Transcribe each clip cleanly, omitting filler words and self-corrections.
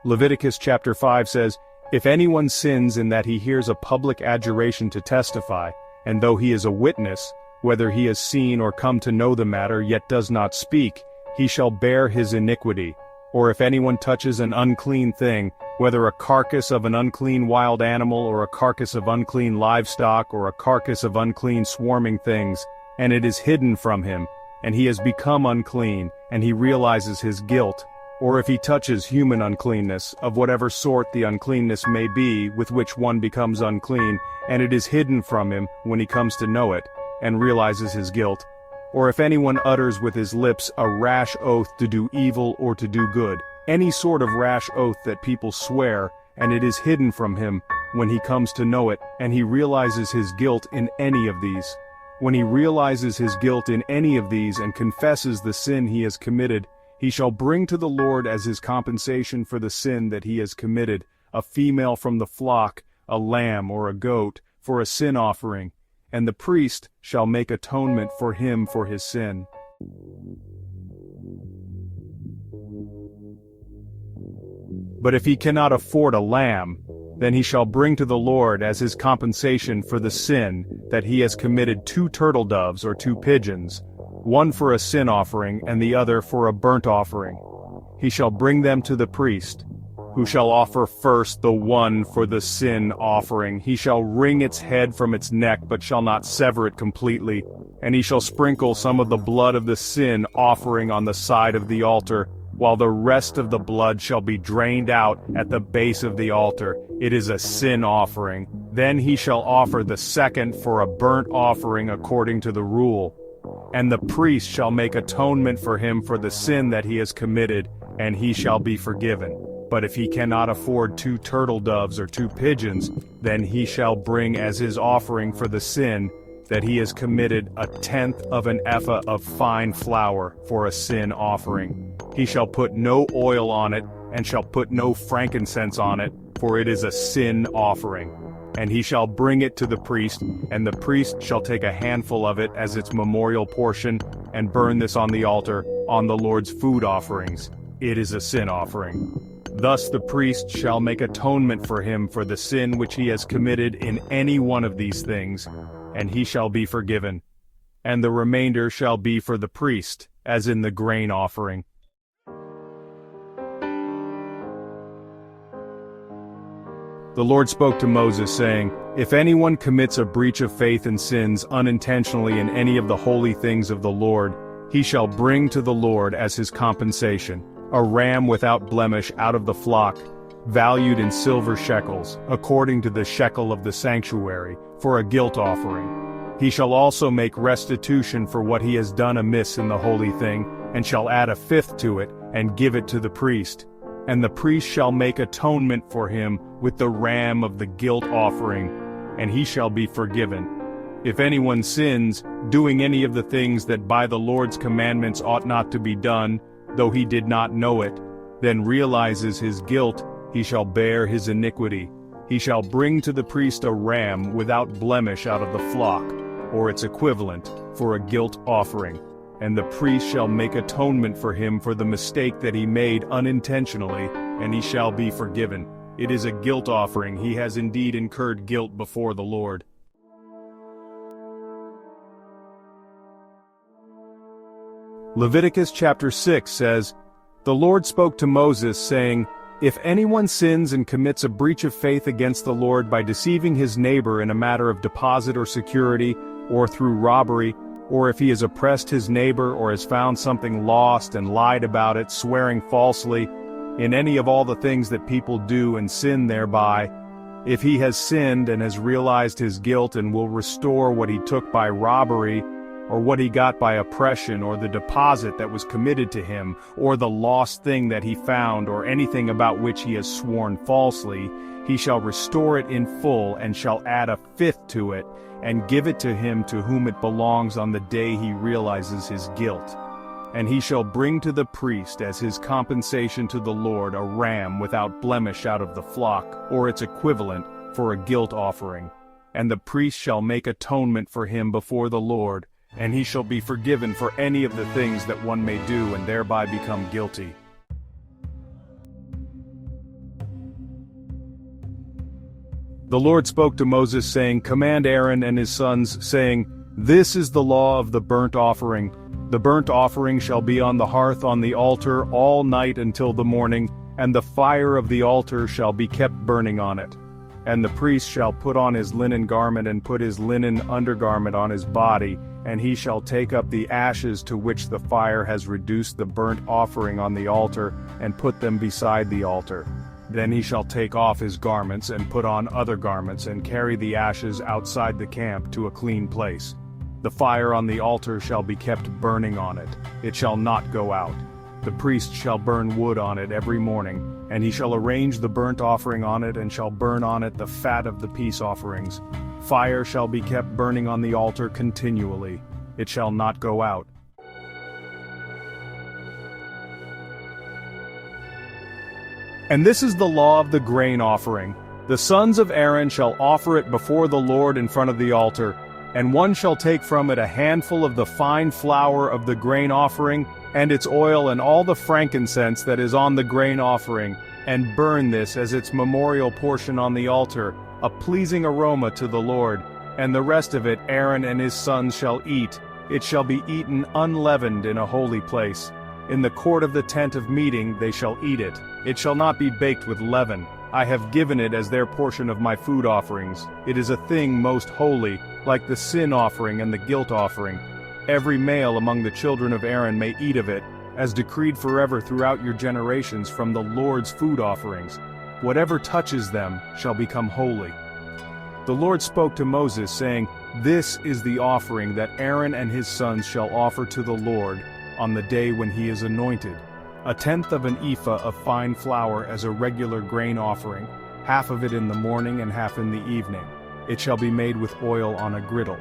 Leviticus chapter 5 says, "If anyone sins in that he hears a public adjuration to testify, and though he is a witness, whether he has seen or come to know the matter yet does not speak, he shall bear his iniquity. Or if anyone touches an unclean thing, whether a carcass of an unclean wild animal or a carcass of unclean livestock or a carcass of unclean swarming things, and it is hidden from him, and he has become unclean, and he realizes his guilt, or if he touches human uncleanness, of whatever sort the uncleanness may be with which one becomes unclean, and it is hidden from him when he comes to know it, and realizes his guilt, or if anyone utters with his lips a rash oath to do evil or to do good, any sort of rash oath that people swear, and it is hidden from him when he comes to know it, and he realizes his guilt in any of these. When he realizes his guilt in any of these and confesses the sin he has committed, he shall bring to the Lord as his compensation for the sin that he has committed, a female from the flock, a lamb or a goat, for a sin offering, and the priest shall make atonement for him for his sin. But if he cannot afford a lamb, then he shall bring to the Lord as his compensation for the sin that he has committed 2 turtle doves or 2 pigeons, one for a sin offering and the other for a burnt offering. He shall bring them to the priest, who shall offer first the one for the sin offering. He shall wring its head from its neck, but shall not sever it completely, and he shall sprinkle some of the blood of the sin offering on the side of the altar, while the rest of the blood shall be drained out at the base of the altar. It is a sin offering. Then he shall offer the second for a burnt offering according to the rule. And the priest shall make atonement for him for the sin that he has committed, and he shall be forgiven. But if he cannot afford 2 turtle doves or 2 pigeons, then he shall bring as his offering for the sin that he has committed 1/10 of an ephah of fine flour for a sin offering. He shall put no oil on it, and shall put no frankincense on it, for it is a sin offering. And he shall bring it to the priest, and the priest shall take a handful of it as its memorial portion, and burn this on the altar, on the Lord's food offerings. It is a sin offering. Thus the priest shall make atonement for him for the sin which he has committed in any one of these things, and he shall be forgiven. And the remainder shall be for the priest, as in the grain offering. The Lord spoke to Moses, saying, "If anyone commits a breach of faith and sins unintentionally in any of the holy things of the Lord, he shall bring to the Lord as his compensation a ram without blemish out of the flock, valued in silver shekels, according to the shekel of the sanctuary, for a guilt offering. He shall also make restitution for what he has done amiss in the holy thing, and shall add 1/5 to it, and give it to the priest. And the priest shall make atonement for him with the ram of the guilt offering, and he shall be forgiven. If anyone sins, doing any of the things that by the Lord's commandments ought not to be done, though he did not know it, then realizes his guilt, he shall bear his iniquity. He shall bring to the priest a ram without blemish out of the flock, or its equivalent, for a guilt offering. And the priest shall make atonement for him for the mistake that he made unintentionally, and he shall be forgiven. It is a guilt offering. He has indeed incurred guilt before the Lord." Leviticus chapter 6 says, "The Lord spoke to Moses, saying, If anyone sins and commits a breach of faith against the Lord by deceiving his neighbor in a matter of deposit or security, or through robbery, or if he has oppressed his neighbor or has found something lost and lied about it, swearing falsely, in any of all the things that people do and sin thereby, if he has sinned and has realized his guilt and will restore what he took by robbery, or what he got by oppression, or the deposit that was committed to him, or the lost thing that he found, or anything about which he has sworn falsely, he shall restore it in full, and shall add 1/5 to it, and give it to him to whom it belongs on the day he realizes his guilt. And he shall bring to the priest as his compensation to the Lord a ram without blemish out of the flock, or its equivalent, for a guilt offering. And the priest shall make atonement for him before the Lord, and he shall be forgiven for any of the things that one may do and thereby become guilty." The Lord spoke to Moses, saying, Command Aaron and his sons, saying, This is the law of the burnt offering. The burnt offering shall be on the hearth on the altar all night until the morning, and the fire of the altar shall be kept burning on it. And the priest shall put on his linen garment and put his linen undergarment on his body, and he shall take up the ashes to which the fire has reduced the burnt offering on the altar, and put them beside the altar. Then he shall take off his garments and put on other garments and carry the ashes outside the camp to a clean place. The fire on the altar shall be kept burning on it, it shall not go out. The priest shall burn wood on it every morning, and he shall arrange the burnt offering on it and shall burn on it the fat of the peace offerings. Fire shall be kept burning on the altar continually, it shall not go out. And this is the law of the grain offering. The sons of Aaron shall offer it before the Lord in front of the altar, and one shall take from it a handful of the fine flour of the grain offering, and its oil and all the frankincense that is on the grain offering, and burn this as its memorial portion on the altar, a pleasing aroma to the Lord. And the rest of it Aaron and his sons shall eat. It shall be eaten unleavened in a holy place. In the court of the tent of meeting they shall eat it. It shall not be baked with leaven. I have given it as their portion of my food offerings. It is a thing most holy, like the sin offering and the guilt offering. Every male among the children of Aaron may eat of it, as decreed forever throughout your generations from the Lord's food offerings. Whatever touches them shall become holy. The Lord spoke to Moses, saying, This is the offering that Aaron and his sons shall offer to the Lord on the day when he is anointed. 1/10 of an ephah of fine flour as a regular grain offering, half of it in the morning and half in the evening. It shall be made with oil on a griddle.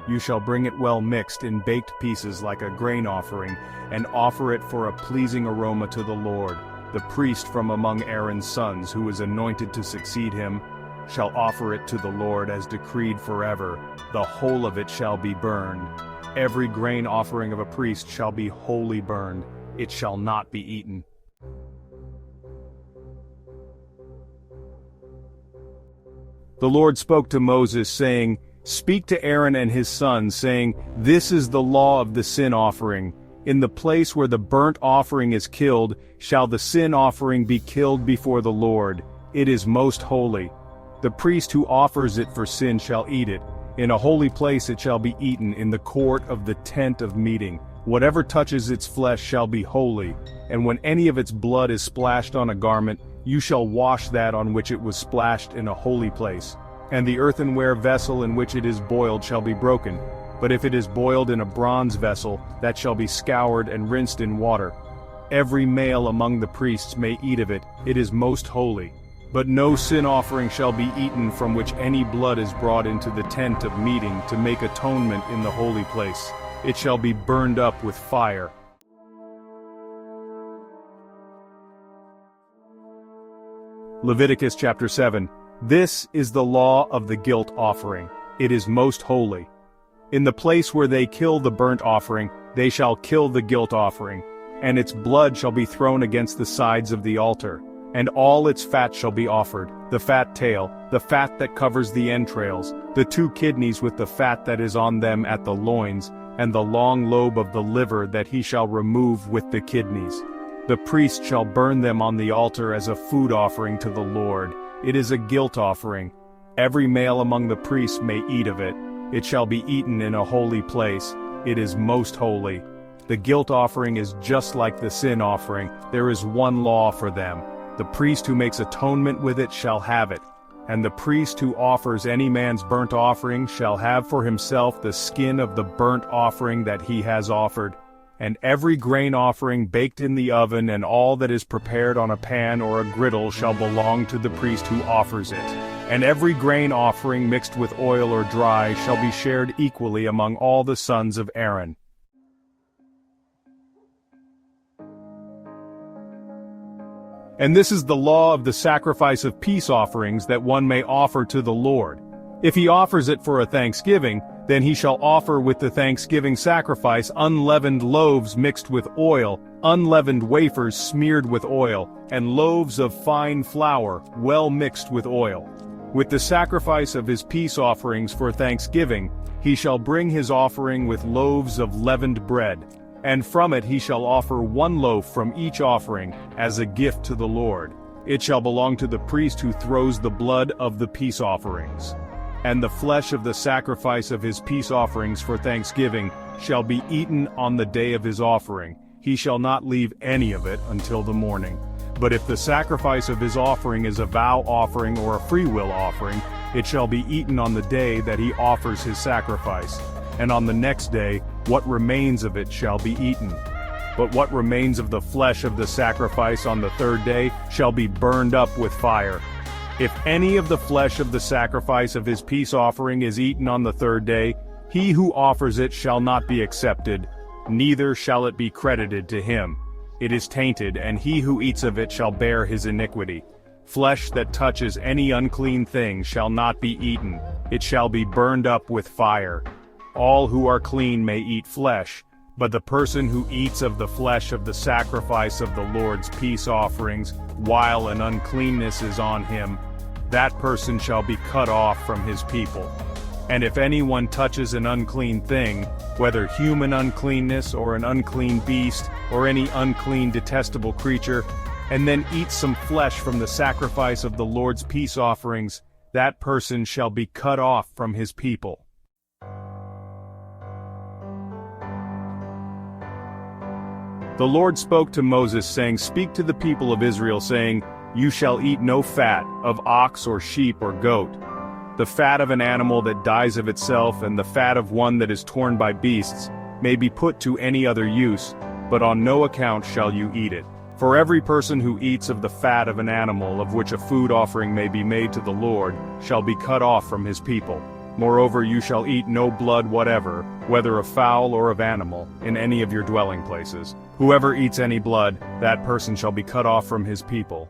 You shall bring it well mixed in baked pieces like a grain offering, and offer it for a pleasing aroma to the Lord. The priest from among Aaron's sons, who is anointed to succeed him, shall offer it to the Lord as decreed forever. The whole of it shall be burned. Every grain offering of a priest shall be wholly burned. It shall not be eaten. The Lord spoke to Moses, saying, Speak to Aaron and his sons, saying, This is the law of the sin offering. In the place where the burnt offering is killed, shall the sin offering be killed before the Lord. It is most holy. The priest who offers it for sin shall eat it. In a holy place it shall be eaten in the court of the tent of meeting. Whatever touches its flesh shall be holy, and when any of its blood is splashed on a garment, you shall wash that on which it was splashed in a holy place. And the earthenware vessel in which it is boiled shall be broken. But if it is boiled in a bronze vessel, that shall be scoured and rinsed in water. Every male among the priests may eat of it, it is most holy. But no sin offering shall be eaten from which any blood is brought into the tent of meeting to make atonement in the holy place. It shall be burned up with fire. Leviticus chapter 7. This is the law of the guilt offering. It is most holy. In the place where they kill the burnt offering, they shall kill the guilt offering, and its blood shall be thrown against the sides of the altar, and all its fat shall be offered, the fat tail, the fat that covers the entrails, the 2 kidneys with the fat that is on them at the loins, and the long lobe of the liver that he shall remove with the kidneys. The priest shall burn them on the altar as a food offering to the Lord. It is a guilt offering. Every male among the priests may eat of it. It shall be eaten in a holy place. It is most holy. The guilt offering is just like the sin offering. There is one law for them. The priest who makes atonement with it shall have it. And the priest who offers any man's burnt offering shall have for himself the skin of the burnt offering that he has offered. And every grain offering baked in the oven and all that is prepared on a pan or a griddle shall belong to the priest who offers it. And every grain offering mixed with oil or dry shall be shared equally among all the sons of Aaron. And this is the law of the sacrifice of peace offerings that one may offer to the Lord. If he offers it for a thanksgiving, then he shall offer with the thanksgiving sacrifice unleavened loaves mixed with oil, unleavened wafers smeared with oil, and loaves of fine flour, well mixed with oil. With the sacrifice of his peace offerings for thanksgiving, he shall bring his offering with loaves of leavened bread, and from it he shall offer 1 loaf from each offering, as a gift to the Lord. It shall belong to the priest who throws the blood of the peace offerings. And the flesh of the sacrifice of his peace offerings for thanksgiving shall be eaten on the day of his offering. He shall not leave any of it until the morning. But if the sacrifice of his offering is a vow offering or a freewill offering, it shall be eaten on the day that he offers his sacrifice. And on the next day, what remains of it shall be eaten. But what remains of the flesh of the sacrifice on the 3rd day shall be burned up with fire. If any of the flesh of the sacrifice of his peace offering is eaten on the 3rd day, he who offers it shall not be accepted, neither shall it be credited to him. It is tainted, and he who eats of it shall bear his iniquity. Flesh that touches any unclean thing shall not be eaten, it shall be burned up with fire. All who are clean may eat flesh, but the person who eats of the flesh of the sacrifice of the Lord's peace offerings, while an uncleanness is on him, that person shall be cut off from his people. And if anyone touches an unclean thing, whether human uncleanness or an unclean beast, or any unclean detestable creature, and then eats some flesh from the sacrifice of the Lord's peace offerings, that person shall be cut off from his people. The Lord spoke to Moses, saying, "Speak to the people of Israel, saying, You shall eat no fat of ox or sheep or goat. The fat of an animal that dies of itself and the fat of one that is torn by beasts may be put to any other use, but on no account shall you eat it. For every person who eats of the fat of an animal of which a food offering may be made to the Lord shall be cut off from his people. Moreover, you shall eat no blood whatever, whether of fowl or of animal, in any of your dwelling places. Whoever eats any blood, that person shall be cut off from his people."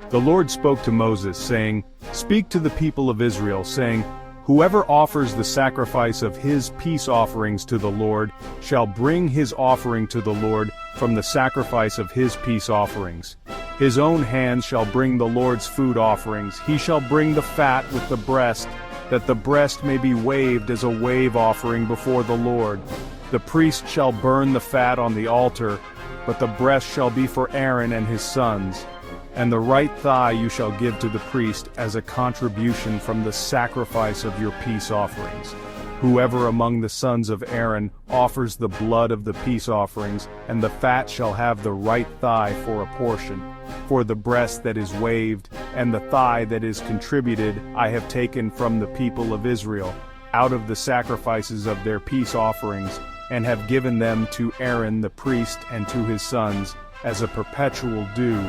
The Lord spoke to Moses, saying, "Speak to the people of Israel, saying, Whoever offers the sacrifice of his peace offerings to the Lord shall bring his offering to the Lord from the sacrifice of his peace offerings. His own hands shall bring the Lord's food offerings. He shall bring the fat with the breast, that the breast may be waved as a wave offering before the Lord. The priest shall burn the fat on the altar, but the breast shall be for Aaron and his sons. And the right thigh you shall give to the priest as a contribution from the sacrifice of your peace offerings. Whoever among the sons of Aaron offers the blood of the peace offerings, and the fat shall have the right thigh for a portion. For the breast that is waved, and the thigh that is contributed, I have taken from the people of Israel, out of the sacrifices of their peace offerings, and have given them to Aaron the priest and to his sons, as a perpetual due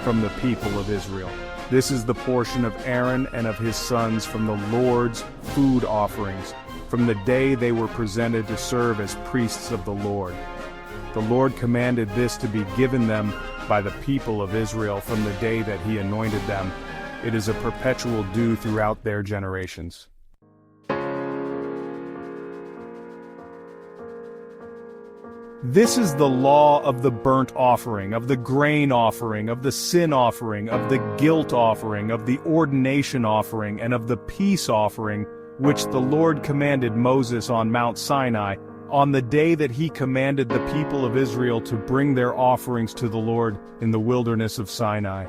from the people of Israel. This is the portion of Aaron and of his sons from the Lord's food offerings, from the day they were presented to serve as priests of the Lord. The Lord commanded this to be given them by the people of Israel from the day that he anointed them. It is a perpetual due throughout their generations. This is the law of the burnt offering, of the grain offering, of the sin offering, of the guilt offering, of the ordination offering, and of the peace offering, which the Lord commanded Moses on Mount Sinai, on the day that he commanded the people of Israel to bring their offerings to the Lord in the wilderness of Sinai.